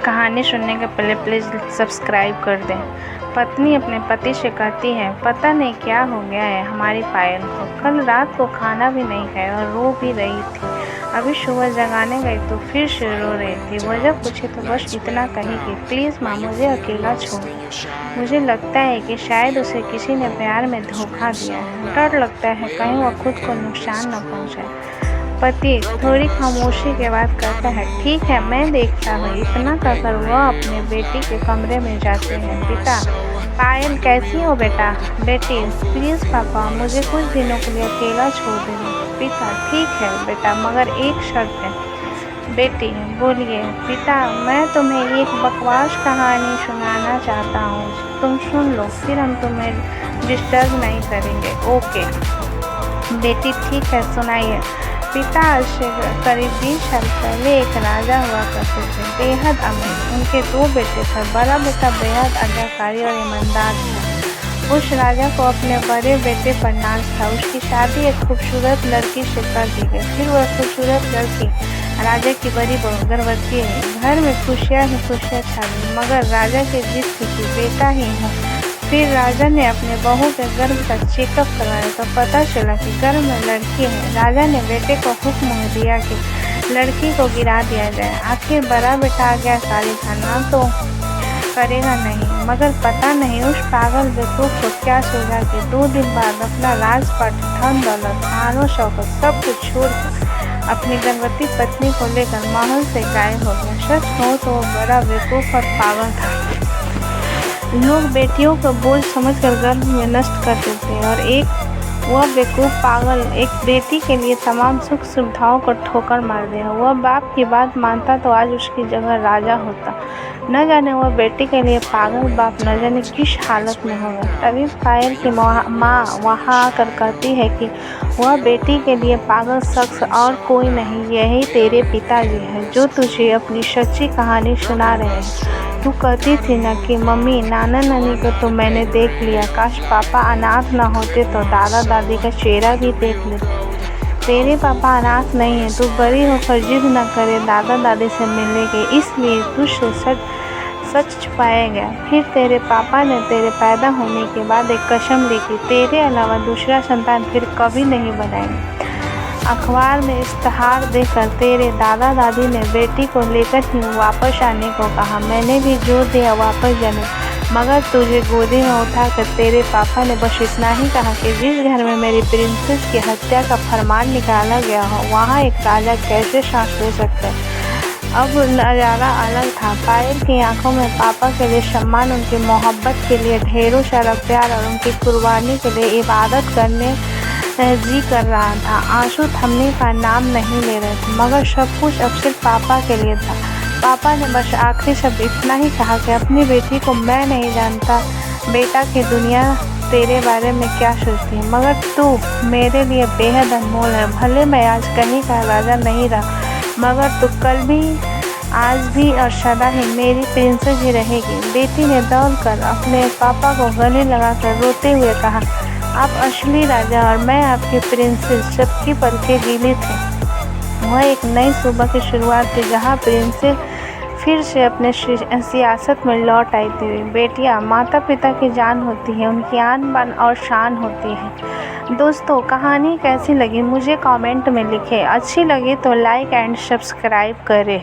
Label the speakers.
Speaker 1: कहानी सुनने के पहले प्लीज़ सब्सक्राइब कर दें। पत्नी अपने पति से कहती है, पता नहीं क्या हो गया है हमारी पायल को। कल रात को खाना भी नहीं खाया और रो भी रही थी। अभी सुबह जगाने गई तो फिर से रो रही थी। वजह पूछी तो बस इतना कही कि प्लीज़ माँ मुझे अकेला छोड़। मुझे लगता है कि शायद उसे किसी ने प्यार में धोखा दिया है। डर लगता है कहीं वह खुद को नुकसान न पहुँचाए। पति थोड़ी खामोशी के बाद कहता है, ठीक है मैं देखता हूँ। इतना कहकर वह अपने बेटी के कमरे में जाते हैं। पिता, पायल कैसी हो बेटा? बेटी, प्लीज़ पापा मुझे कुछ दिनों के लिए अकेला छोड़ देना। पिता, ठीक है बेटा मगर एक शर्त है। बेटी, बोलिए। पिता, मैं तुम्हें एक बकवास कहानी सुनाना चाहता हूँ, तुम सुन लो, फिर हम तुम्हें डिस्टर्ब नहीं करेंगे, ओके? बेटी, ठीक है सुनाइए। पिता, आज से करीब 20 साल पहले एक राजा हुआ करते थे, बेहद अमीर। उनके 2 बेटे थे। बड़ा बेटा बेहद आज्ञाकारी और ईमानदार था। उस राजा को अपने बड़े बेटे पर नाज था। उसकी शादी एक खूबसूरत लड़की से कर दी गई। फिर वह खूबसूरत लड़की राजा की बड़ी बहू गर्भवती है। घर में खुशियाँ ही खुशियाँ छा गई, मगर राजा की जिद थी कि बेटा ही हो। फिर राजा ने अपने बहू के गर्भ का चेकअप करवाया तो पता चला कि गर्भ में लड़की है। राजा ने बेटे को हुक्म दिया कि लड़की को गिरा दिया जाए। आखिर बड़ा बेटा आज्ञाकारी था, ना तो करेगा नहीं, मगर पता नहीं उस पागल बेवकूफ को क्या सोचा कि 2 दिन बाद अपना राजपाट, धन दौलत, आनो शौकत सब कुछ छोड़कर अपनी गर्भवती पत्नी को लेकर महल से गायब हो गया। सच हो तो वो बड़ा बेवकूफ और पागल था। लोग बेटियों को बोझ समझकर गर्भ में नष्ट कर देते हैं और वह बेवकूफ़ पागल एक बेटी के लिए तमाम सुख सुविधाओं को ठोकर मार दिया। वह बाप की बात मानता तो आज उसकी जगह राजा होता। न जाने वह बेटी के लिए पागल बाप न जाने किस हालत में होगा। तभी पायल की माँ वहाँ आकर कहती है कि वह बेटी के लिए पागल शख्स और कोई नहीं, यही तेरे पिताजी हैं जो तुझे अपनी सच्ची कहानी सुना रहे हैं। तू कहती थी ना कि मम्मी नाना नानी को तो मैंने देख लिया, काश पापा अनाथ न होते तो दादा दादी का चेहरा भी देख ले। तेरे पापा अनाथ नहीं है, तू बड़ी होकर जिद न करे दादा दादी से मिलने की, इसलिए तुझसे सच छुपाया गया। फिर तेरे पापा ने तेरे पैदा होने के बाद एक कसम ली कि तेरे अलावा दूसरा संतान फिर कभी नहीं बनाएंगे। अखबार में इश्तहार देकर तेरे दादा दादी ने बेटी को लेकर ही वापस आने को कहा। मैंने भी जोर दिया वापस जाने, मगर तुझे गोदी में उठाकर तेरे पापा ने बस इतना ही कहा कि जिस घर में मेरी प्रिंसेस की हत्या का फरमान निकाला गया हो वहाँ एक राजा कैसे सांस ले सकता है। अब नज़ारा अलग था। पायल की आंखों में पापा के लिए सम्मान, उनकी मोहब्बत के लिए ढेरों सारा प्यार और उनकी कुर्बानी के लिए इबादत करने जी कर रहा था। आंसू थमने का नाम नहीं ले रहे थे, मगर सब कुछ अब सिर्फ पापा के लिए था। पापा ने बस आखिरी शब्द इतना ही कहा कि अपनी बेटी को मैं नहीं जानता बेटा की दुनिया तेरे बारे में क्या सोचती है, मगर तू मेरे लिए बेहद अनमोल है। भले मैं आज कहीं का राजा नहीं रहा, मगर तू कल भी, आज भी और सदा ही मेरी प्रिंसेस ही रहेगी। बेटी ने दौड़कर अपने पापा को गले लगाकर रोते हुए कहा, आप असली राजा और मैं आपकी प्रिंसेस। सबकी पलकें गीली थी। वह एक नई सुबह की शुरुआत थी जहां प्रिंसेस फिर से अपने सियासत में लौट आई थी। बेटियां माता पिता की जान होती हैं, उनकी आन बान और शान होती है। दोस्तों, कहानी कैसी लगी मुझे कमेंट में लिखें। अच्छी लगी तो लाइक एंड सब्सक्राइब करें।